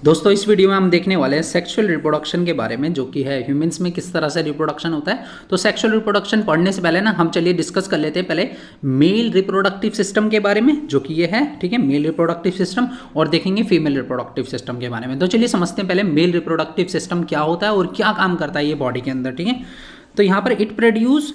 दोस्तों इस वीडियो में हम देखने वाले हैं सेक्सुअल रिप्रोडक्शन के बारे में, जो कि है ह्यूमंस में किस तरह से रिप्रोडक्शन होता है। तो सेक्सुअल रिप्रोडक्शन पढ़ने से पहले ना हम चलिए डिस्कस कर लेते हैं पहले मेल रिप्रोडक्टिव सिस्टम के बारे में, जो कि ये है, ठीक है, मेल रिप्रोडक्टिव सिस्टम, और देखेंगे फीमेल रिप्रोडक्टिव सिस्टम के बारे में। तो चलिए समझते हैं पहले मेल रिप्रोडक्टिव सिस्टम क्या होता है और क्या काम करता है ये बॉडी के अंदर, ठीक है। तो यहाँ पर it produce,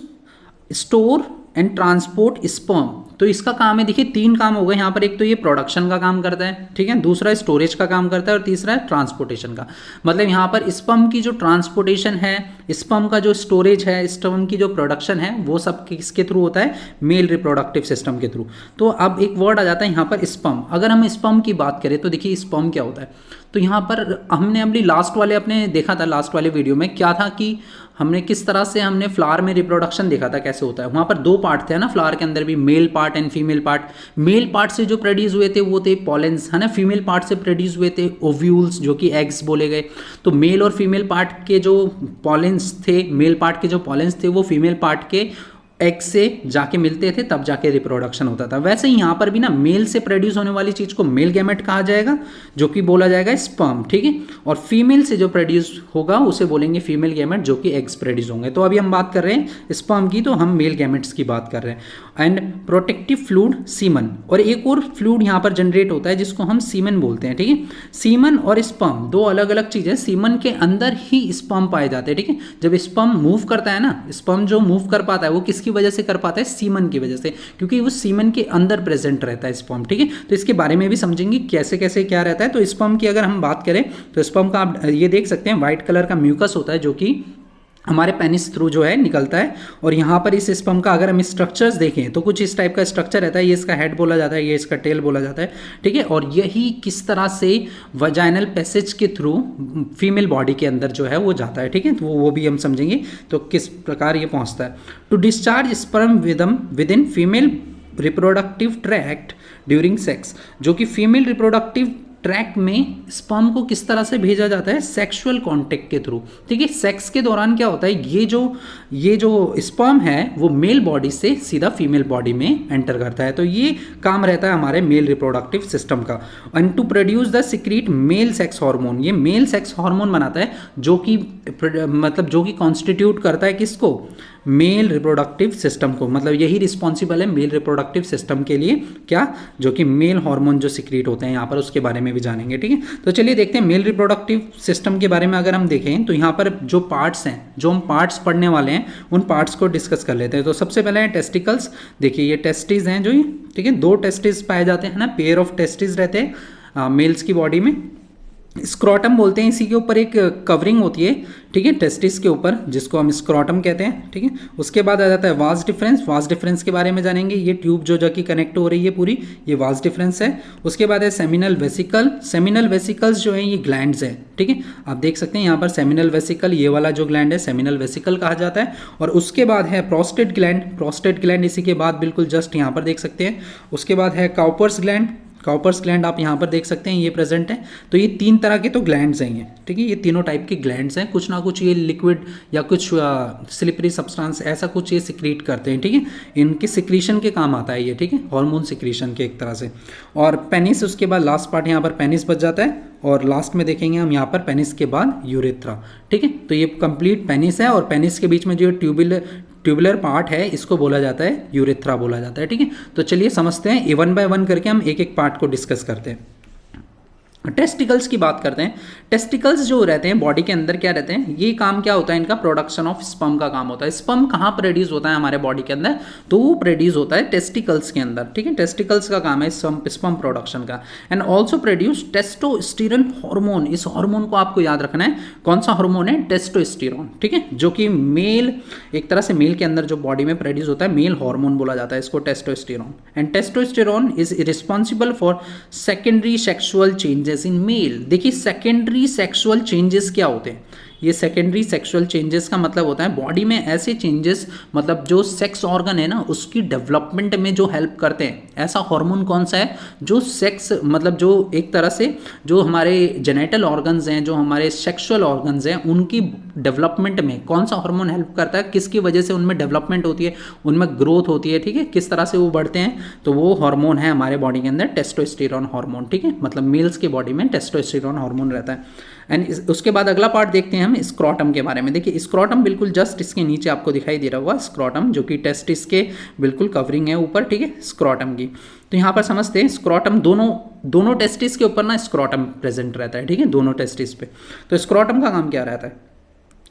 store and transport sperm. तो इसका काम है, देखिए तीन काम हो गए यहाँ पर। एक तो ये प्रोडक्शन का काम करता है, ठीक है, दूसरा स्टोरेज का काम करता है और तीसरा है ट्रांसपोर्टेशन का। मतलब यहाँ पर स्पर्म की जो ट्रांसपोर्टेशन है, स्पर्म का जो स्टोरेज है, स्पर्म की जो प्रोडक्शन है, वो सब किसके थ्रू होता है? मेल रिप्रोडक्टिव सिस्टम के थ्रू। तो अब एक वर्ड आ जाता है यहाँ पर स्पर्म। अगर हम स्पर्म की बात करें तो देखिए स्पर्म क्या होता है। तो यहाँ पर हमने अपनी अपने देखा था लास्ट वाले वीडियो में क्या था कि हमने किस तरह से हमने फ्लावर में रिप्रोडक्शन देखा था कैसे होता है। वहाँ पर दो पार्ट थे ना फ्लावर के अंदर भी, male part and female part. Male part से जो प्रोड्यूस हुए थे वो थे पॉलेंस, है ना। फीमेल पार्ट से प्रोड्यूस हुए थे ओव्यूल्स, जो कि एग्स बोले गए। तो मेल और फीमेल पार्ट के जो पॉलेंस थे, मेल पार्ट के जो पॉलेंस थे वो फीमेल पार्ट के एग से जाके मिलते थे, तब जाके रिप्रोडक्शन होता था। वैसे ही यहाँ पर भी ना मेल से प्रोड्यूस होने वाली चीज को मेल गैमेट कहा जाएगा, जो कि बोला जाएगा स्पर्म, ठीक है। और फीमेल से जो प्रोड्यूस होगा उसे बोलेंगे फीमेल गैमेट, जो कि एग्स प्रोड्यूस होंगे। तो अभी हम बात कर रहे हैं स्पर्म की, तो हम मेल गैमेट्स की बात कर रहे हैं। एंड प्रोटेक्टिव फ्लूइड सीमन, और एक और फ्लूइड यहाँ पर जनरेट होता है जिसको हम सीमन बोलते हैं, ठीक है। सीमन और स्पर्म दो अलग अलग चीजें। सीमन के अंदर ही स्पर्म पाए जाते हैं, ठीक है। जब स्पर्म मूव करता है ना, स्पर्म जो मूव कर पाता है वो किसकी वजह से कर पाता है? सीमन की वजह से, क्योंकि वो सीमन के अंदर प्रेजेंट रहता है स्पर्म, ठीक है। तो इसके बारे में भी समझेंगे कैसे कैसे क्या रहता है। तो स्पर्म की अगर हम बात करें तो स्पर्म का आप ये देख सकते हैं व्हाइट कलर का म्यूकस होता है, जो कि हमारे पेनिस थ्रू जो है निकलता है। और यहाँ पर इस स्पर्म का अगर हम स्ट्रक्चर्स देखें तो कुछ इस टाइप का स्ट्रक्चर रहता है। ये इसका हेड बोला जाता है, ये इसका टेल बोला जाता है, ठीक है। और यही किस तरह से वजाइनल पैसेज के थ्रू फीमेल बॉडी के अंदर जो है वो जाता है, ठीक है। तो वो भी हम समझेंगे तो किस प्रकार ये पहुँचता है। To discharge sperm within female reproductive tract during sex, जो कि फीमेल रिप्रोडक्टिव ट्रैक में स्पर्म को किस तरह से भेजा जाता है? सेक्सुअल कांटेक्ट के थ्रू, ठीक है। सेक्स के दौरान क्या होता है, ये जो स्पर्म है वो मेल बॉडी से सीधा फीमेल बॉडी में एंटर करता है। तो ये काम रहता है हमारे मेल रिप्रोडक्टिव सिस्टम का। And to produce the secrete male sex hormone, ये मेल सेक्स हार्मोन बनाता है, जो कि कॉन्स्टिट्यूट करता है किसको? मेल रिप्रोडक्टिव सिस्टम को। मतलब यही रिस्पॉन्सिबल है मेल रिप्रोडक्टिव सिस्टम के लिए, क्या? जो कि मेल हार्मोन जो सिक्रीट होते हैं यहाँ पर, उसके बारे में भी जानेंगे, ठीक है। तो चलिए देखते हैं मेल रिप्रोडक्टिव सिस्टम के बारे में। अगर हम देखें तो यहाँ पर जो पार्ट्स हैं, जो हम पार्ट्स पढ़ने वाले हैं, उन पार्ट्स को डिस्कस कर लेते हैं। तो सबसे पहले है टेस्टिकल्स। देखिए ये टेस्टिस हैं जो ये, ठीक है, दो टेस्टिस पाए जाते हैं ना, पेयर ऑफ टेस्टिस रहते हैं मेल्स की बॉडी में। स्क्रॉटम बोलते हैं, इसी के ऊपर एक कवरिंग होती है, ठीक है, टेस्टिस के ऊपर, जिसको हम स्क्रॉटम कहते हैं, ठीक है। उसके बाद आ जाता है वास डिफरेंस। वास डिफरेंस के बारे में जानेंगे। ये ट्यूब जो जाके कनेक्ट हो रही है पूरी, ये वास डिफरेंस है। उसके बाद है सेमिनल वेसिकल। सेमिनल वेसिकल्स जो है ये ग्लैंड्स हैं, ठीक है। आप देख सकते हैं यहाँ पर सेमिनल वेसिकल, ये वाला जो ग्लैंड है सेमिनल वेसिकल कहा जाता है। और उसके बाद है प्रोस्टेट ग्लैंड। प्रोस्टेट ग्लैंड इसी के बाद बिल्कुल जस्ट यहाँ पर देख सकते हैं। उसके बाद है काउपर्स ग्लैंड। काउपर्स ग्लैंड आप यहाँ पर देख सकते हैं, ये प्रेजेंट है। तो ये तीन तरह के तो ग्लैंड्स हैं ये, ठीक है। ये तीनों टाइप के ग्लैंड्स हैं, कुछ ना कुछ ये लिक्विड या कुछ स्लिपरी सब्सटेंस ऐसा कुछ ये सिक्रीट करते हैं, ठीक है। इनके सिक्रीशन के काम आता है ये, ठीक है, हार्मोन सिक्रीशन के एक तरह से। और पेनिस, उसके बाद लास्ट पार्ट यहाँ पर पेनिस बच जाता है। और लास्ट में देखेंगे हम यहाँ पर पेनिस के बाद यूरेथ्रा, ठीक है। तो ये कंप्लीट पेनिस है, और पेनिस के बीच में जो ट्यूबुलर पार्ट है इसको बोला जाता है यूरेथ्रा बोला जाता है, ठीक है। तो चलिए समझते हैं, वन बाय वन करके हम एक एक पार्ट को डिस्कस करते हैं। टेस्टिकल्स की बात करते हैं। टेस्टिकल्स जो रहते हैं बॉडी के अंदर क्या रहते हैं, ये काम क्या होता है इनका? प्रोडक्शन ऑफ स्पर्म का काम होता है। स्पर्म कहाँ प्रोड्यूस होता है हमारे बॉडी के अंदर? तो वो प्रोड्यूस होता है टेस्टिकल्स के अंदर, ठीक है। टेस्टिकल्स का काम है स्पर्म प्रोडक्शन का। And also produce testosterone hormone. इस हार्मोन को आपको याद रखना है, कौन सा हार्मोन है? टेस्टोस्टेरोन, ठीक है, जो कि मेल, एक तरह से मेल के अंदर जो बॉडी में प्रोड्यूस होता है, मेल हार्मोन बोला जाता है इसको, testosterone. And testosterone is responsible for secondary sexual changes in male. देखिए सेकेंडरी सेक्सुअल चेंजेस क्या होते हैं, ये सेकेंडरी सेक्सुअल चेंजेस का मतलब होता है बॉडी में ऐसे चेंजेस, मतलब जो सेक्स ऑर्गन है ना उसकी डेवलपमेंट में जो हेल्प करते हैं। ऐसा हार्मोन कौन सा है जो सेक्स, मतलब जो एक तरह से जो हमारे जेनेटल ऑर्गन्स हैं, जो हमारे सेक्सुअल ऑर्गन्स हैं, उनकी डेवलपमेंट में कौन सा हार्मोन हेल्प करता है, किसकी वजह से उनमें डेवलपमेंट होती है, उनमें ग्रोथ होती है, ठीक है, किस तरह से वो बढ़ते हैं, तो वो हार्मोन है हमारे बॉडी के अंदर टेस्टोस्टेरोन हार्मोन, ठीक है, मतलब मेल्स की बॉडी में टेस्टोस्टेरोन हार्मोन रहता है। एंड उसके बाद अगला पार्ट देखते हैं हम स्क्रोटम के बारे में। देखिए स्क्रोटम बिल्कुल जस्ट इसके नीचे आपको दिखाई दे रहा होगा स्क्रोटम, जो कि टेस्टिस के बिल्कुल कवरिंग है ऊपर, ठीक है, स्क्रोटम की। तो यहाँ पर समझते हैं स्क्रोटम दोनों टेस्टिस के ऊपर ना स्क्रोटम प्रेजेंट रहता है, ठीक है, दोनों टेस्टिस पे। तो स्क्रोटम का काम क्या रहता है,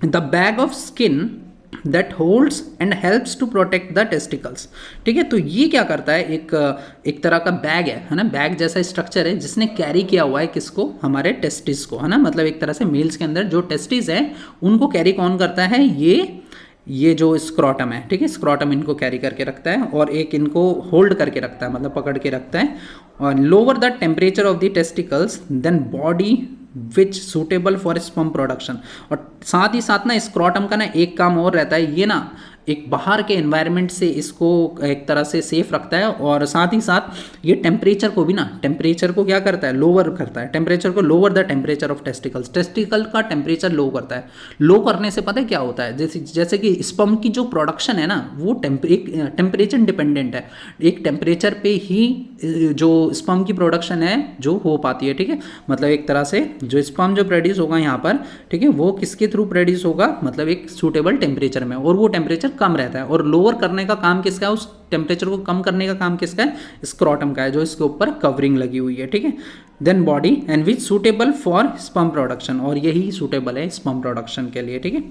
the bag of skin that holds and helps to protect the testicles, ठीक है। तो ये क्या करता है, एक तरह का बैग है ना, बैग जैसा स्ट्रक्चर है जिसने कैरी किया हुआ है किसको, हमारे टेस्टिस को, है ना, मतलब एक तरह से मेल्स के अंदर जो टेस्टिस है उनको कैरी कौन करता है, ये जो स्क्रोटम है, ठीक है, स्क्रोटम इनको कैरी करके रखता है और एक इनको होल्ड करके रखता है, मतलब पकड़ के रखता है। और lower the temperature of the testicles than body which suitable for sperm production. और साथ ही साथ ना स्क्रोटम का ना एक काम और रहता है, ये ना एक बाहर के एनवायरनमेंट से इसको एक तरह से सेफ रखता है, और साथ ही साथ ये टेम्परेचर को भी ना, टेम्परेचर को क्या करता है, लोअर करता है, टेम्परेचर को, lower the temperature of testicles, testicle का टेम्परेचर लो करता है। लो करने से पता है क्या होता है, जैसे कि स्पर्म की जो प्रोडक्शन है ना वो टेम्परेचर डिपेंडेंट है, एक टेम्परेचर पे ही जो स्पर्म की प्रोडक्शन है जो हो पाती है, ठीक है, मतलब एक तरह से जो स्पर्म जो प्रोड्यूस होगा यहाँ पर, ठीक है, वो किसके थ्रू प्रोड्यूस होगा, मतलब एक सूटेबल टेम्परेचर में, और वो टेम्परेचर कम रहता है। और लोअर करने का काम किसका है, उस टेम्परेचर को कम करने का काम किसका है, स्क्रोटम का है, जो इसके ऊपर कवरिंग लगी हुई है, ठीक है। Than body and which suitable for sperm production, और यही सूटेबल है स्पर्म प्रोडक्शन के लिए, ठीक है।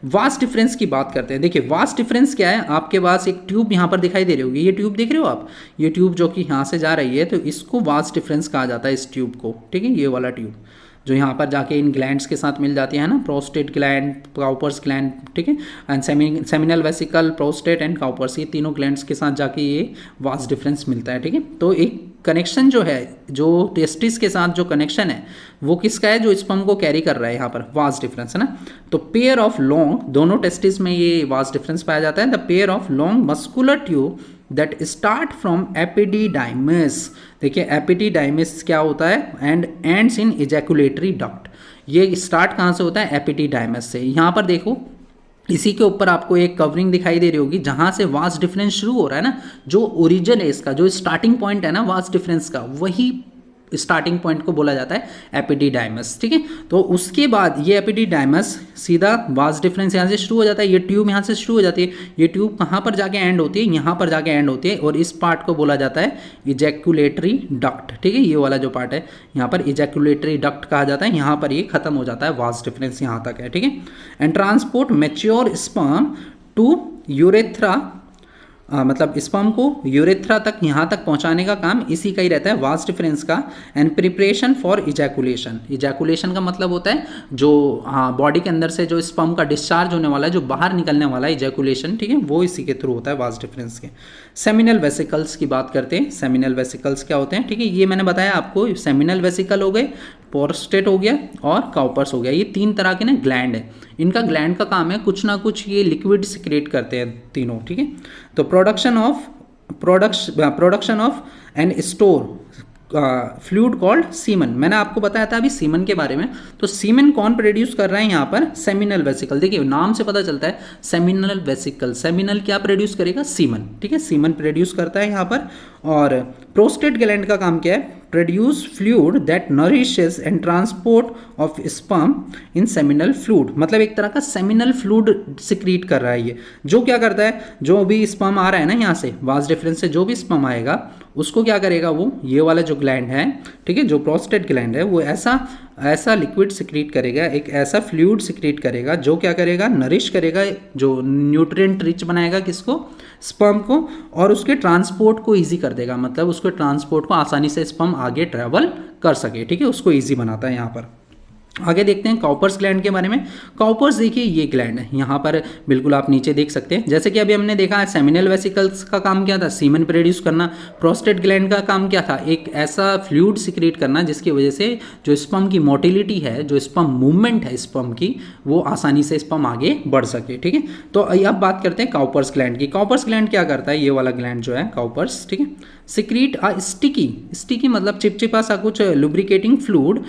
वास्ट डिफरेंस की बात करते हैं। देखिए वास्ट डिफरेंस क्या है, आपके पास एक ट्यूब यहाँ पर दिखाई दे रही होगी, ये ट्यूब देख रहे हो आप, ये ट्यूब जो कि यहाँ से जा रही है, तो इसको वास्ट डिफरेंस कहा जाता है इस ट्यूब को, ठीक है, ये वाला ट्यूब जो यहाँ पर जाके इन ग्लैंड्स के साथ मिल जाती है ना, प्रोस्टेट ग्लैंड, काउपर्स ग्लैंड, ठीक है, and seminal vesicle, prostate and Cowper's, ये तीनों ग्लैंड्स के साथ जाके ये वास्ट डिफरेंस मिलता है, ठीक है। तो एक कनेक्शन जो है, जो टेस्टिस के साथ जो कनेक्शन है वो किसका है, जो स्पर्म को कैरी कर रहा है, यहाँ पर वास्ट डिफरेंस है ना। तो पेयर ऑफ लॉन्ग, दोनों टेस्टिस में ये वास्ट डिफरेंस पाया जाता है। The pair of long muscular tube that start from epididymis, देखिए एपिडिडाइमस क्या होता है, and ends in ejaculatory duct, ये स्टार्ट कहाँ से होता है, एपिडिडाइमस से। यहाँ पर देखो इसी के ऊपर आपको एक कवरिंग दिखाई दे रही होगी जहाँ से वास्ट डिफरेंस शुरू हो रहा है ना, जो ओरिजिन है इसका, जो स्टार्टिंग पॉइंट है ना वास्ट डिफरेंस का, वही स्टार्टिंग पॉइंट को बोला जाता है एपिडिडाइमस, ठीक है। तो उसके बाद ये एपिडिडाइमस सीधा वास्ट डिफरेंस यहाँ से शुरू हो जाता है, ये ट्यूब यहाँ से शुरू हो जाती है, ये ट्यूब कहाँ पर जाके एंड होती है, यहाँ पर जाके एंड होती है, और इस पार्ट को बोला जाता है इजैकुलेटरी डक्ट, ठीक है, ये वाला जो पार्ट है यहाँ पर इजैकुलेटरी डक्ट कहा जाता है, यहाँ पर ये खत्म हो जाता है, वास्ट डिफरेंस यहाँ तक है, ठीक है। And transport mature sperm to urethra, मतलब स्पर्म को यूरेथ्रा तक, यहाँ तक पहुँचाने का काम इसी का ही रहता है, वास्ट डिफरेंस का। And preparation for ejaculation, ejaculation का मतलब होता है जो बॉडी के अंदर से जो स्पर्म का डिस्चार्ज होने वाला है, जो बाहर निकलने वाला है इजैकुलेशन, ठीक है, वो इसी के थ्रू होता है वास्ट डिफरेंस के। सेमिनल वेसिकल्स की बात करते हैं। सेमिनल वेसिकल्स क्या होते हैं, ठीक है, ये मैंने बताया आपको, सेमिनल वेसिकल हो गए, प्रोस्टेट हो गया और काउपर्स हो गया, ये तीन तरह के ना ग्लैंड है। इनका ग्लैंड का काम है कुछ ना कुछ ये लिक्विड सिक्रेट करते हैं तीनों, ठीक है। तो production of and store fluid called semen, मैंने आपको बताया था अभी सीमन के बारे में। तो सीमन कौन प्रोड्यूस कर रहा है यहाँ पर, सेमिनल वेसिकल, देखिए नाम से पता चलता है सेमिनल वेसिकल, सेमिनल क्या प्रोड्यूस करेगा, सीमन, ठीक है, सीमन प्रोड्यूस करता है यहाँ पर। और प्रोस्टेट ग्लैंड का काम क्या है, produce fluid that nourishes and transport of sperm in seminal fluid, मतलब एक तरह का सेमिनल फ्लूइड सिक्रीट कर रहा है ये, जो क्या करता है, जो भी स्पर्म आ रहा है ना यहाँ से वास्ट डिफरेंस से, जो भी स्पर्म आएगा उसको क्या करेगा, वो ये वाला जो ग्लैंड है, ठीक है, जो प्रोस्टेट ग्लैंड है, वो ऐसा लिक्विड सिक्रीट करेगा, एक ऐसा फ्लूइड सिक्रीट करेगा जो क्या करेगा, नरिश करेगा, जो न्यूट्रिएंट रिच बनाएगा किसको, स्पर्म को, और उसके ट्रांसपोर्ट को इजी कर देगा, मतलब उसके ट्रांसपोर्ट को आसानी से स्पर्म आगे ट्रैवल कर सके, ठीक है, उसको इजी बनाता है यहाँ पर। आगे देखते हैं काउपर्स ग्लैंड के बारे में। काउपर्स देखिए ये ग्लैंड है, यहाँ पर बिल्कुल आप नीचे देख सकते हैं। जैसे कि अभी हमने देखा है सेमिनल वेसिकल्स का काम क्या था, सीमन प्रोड्यूस करना। प्रोस्टेट ग्लैंड का काम क्या था, एक ऐसा फ्लूइड सिक्रेट करना जिसकी वजह से जो स्पर्म की मोटिलिटी है, जो स्पर्म मूवमेंट है स्पर्म की, वो आसानी से स्पर्म आगे बढ़ सके। ठीक है, तो अब बात करते हैं काउपर्स ग्लैंड की। काउपर्स ग्लैंड क्या करता है, ये वाला ग्लैंड जो है काउपर्स, ठीक है, सिक्रीट अ स्टिकी मतलब चिपचिपा सा कुछ lubricating fluid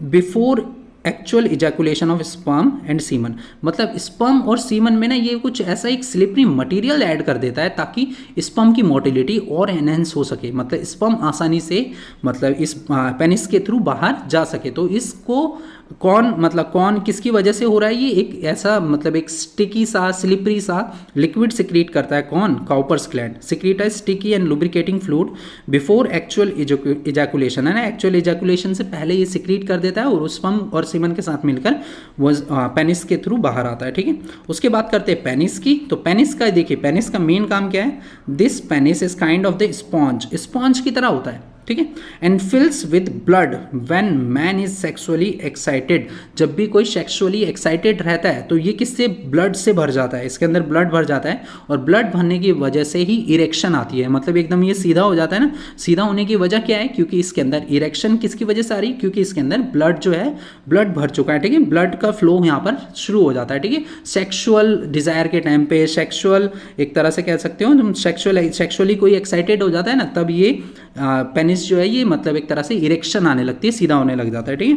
before actual ejaculation of sperm and semen. मतलब स्पर्म और सीमन में ना ये कुछ ऐसा एक स्लिपरी मटेरियल ऐड कर देता है ताकि स्पर्म की मोटिलिटी और एनहेंस हो सके, मतलब स्पर्म आसानी से मतलब इस पेनिस के थ्रू बाहर जा सके। तो इसको कौन किसकी वजह से हो रहा है, ये एक ऐसा मतलब एक स्टिकी सा स्लिपरी सा लिक्विड सिक्रीट करता है, कौन, काउपर्स ग्लैंड सिक्रीट है sticky and lubricating fluid before actual ejaculation, है ना, एक्चुअल इजैकुलेशन से पहले ये सिक्रीट कर देता है और उस स्पर्म और सीमन के साथ मिलकर वो पेनिस के थ्रू बाहर आता है। ठीक है, उसके बाद करते हैं पेनिस की। तो पेनिस का देखिए, पेनिस का मेन काम क्या है, this penis is kind of the sponge की तरह होता है। ठीक है, and fills with blood when man is sexually excited. जब भी कोई सेक्सुअली एक्साइटेड रहता है तो ये किससे, ब्लड से भर जाता है, इसके अंदर ब्लड भर जाता है और ब्लड भरने की वजह से ही इरेक्शन आती है, मतलब एकदम ये सीधा हो जाता है ना। सीधा होने की वजह क्या है, क्योंकि इसके अंदर इरेक्शन किसकी वजह से आ रही है, क्योंकि इसके अंदर ब्लड जो है ब्लड भर चुका है। ठीक है, ब्लड का फ्लो यहाँ पर शुरू हो जाता है। ठीक है, सेक्सुअल डिजायर के टाइम पे, सेक्सुअल एक तरह से कह सकते हो तुम, सेक्सुअली कोई एक्साइटेड हो जाता है ना, तब ये पेनिस जो है ये मतलब एक तरह से इरेक्शन आने लगती है, सीधा होने लग जाता है। ठीक है,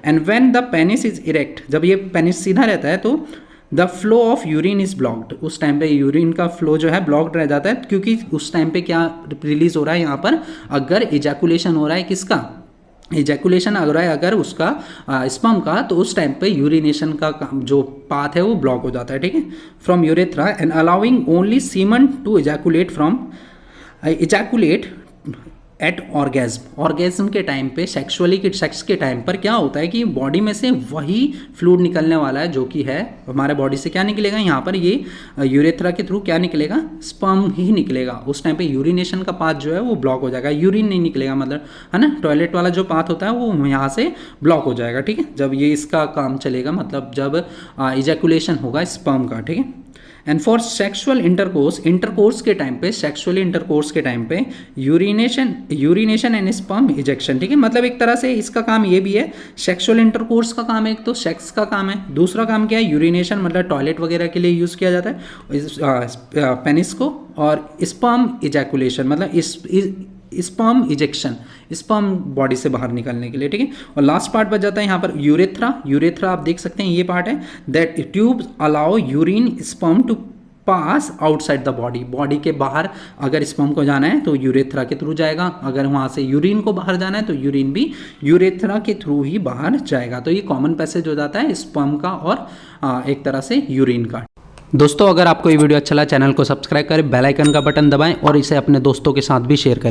and when the penis is erect, जब ये पेनिस सीधा रहता है तो the flow of urine is blocked, उस टाइम पे यूरिन का फ्लो जो है ब्लॉक्ड रह जाता है, क्योंकि उस टाइम पे क्या रिलीज हो रहा है यहाँ पर, अगर इजैकुलेशन हो रहा है किसका, इजैकुलेशन अगर है अगर उसका स्पर्म का, तो उस टाइम पे यूरिनेशन का जो पाथ है वो ब्लॉक हो जाता है। ठीक है, from urethra and allowing only semen to ejaculate at orgasm के टाइम पे, सेक्स के टाइम पर क्या होता है कि बॉडी में से वही फ्लूइड निकलने वाला है जो कि है हमारे बॉडी से क्या निकलेगा, यहाँ पर ये यूरेथ्रा के थ्रू क्या निकलेगा, स्पर्म ही निकलेगा। उस टाइम पे यूरिनेशन का पाथ जो है वो ब्लॉक हो जाएगा, यूरिन नहीं निकलेगा, मतलब है ना, टॉयलेट वाला जो पाथ होता है वो यहाँ से ब्लॉक हो जाएगा। ठीक है, जब ये इसका काम चलेगा, मतलब जब इजैकुलेशन होगा स्पर्म का। ठीक है, एंड फॉर सेक्सुअल इंटरकोर्स के टाइम पे, सेक्सुअली इंटरकोर्स के टाइम पे यूरिनेशन एंड स्पर्म इजेक्शन। ठीक है, मतलब एक तरह से इसका काम ये भी है, सेक्सुअल इंटरकोर्स का काम है, एक तो सेक्स का काम है, दूसरा काम क्या है, यूरिनेशन, मतलब टॉयलेट वगैरह के लिए यूज़ किया जाता है पेनिस को, और स्पर्म इजैकुलेशन मतलब स्पर्म इजेक्शन, स्पर्म बॉडी से बाहर निकलने के लिए। ठीक है, और लास्ट पार्ट बच जाता है यहाँ पर यूरेथ्रा आप देख सकते हैं, ये पार्ट है, that tubes allow urine sperm to pass outside the body के बाहर अगर स्पर्म को जाना है तो यूरेथ्रा के थ्रू जाएगा, अगर वहाँ से यूरिन को बाहर जाना है तो यूरिन भी यूरेथ्रा के थ्रू ही बाहर जाएगा। तो ये कॉमन पैसेज हो जाता है स्पर्म का और एक तरह से यूरिन का। दोस्तों, अगर आपको ये वीडियो अच्छा लगा, चैनल को सब्सक्राइब करें, बेल आइकन का बटन दबाएं और इसे अपने दोस्तों के साथ भी शेयर करें।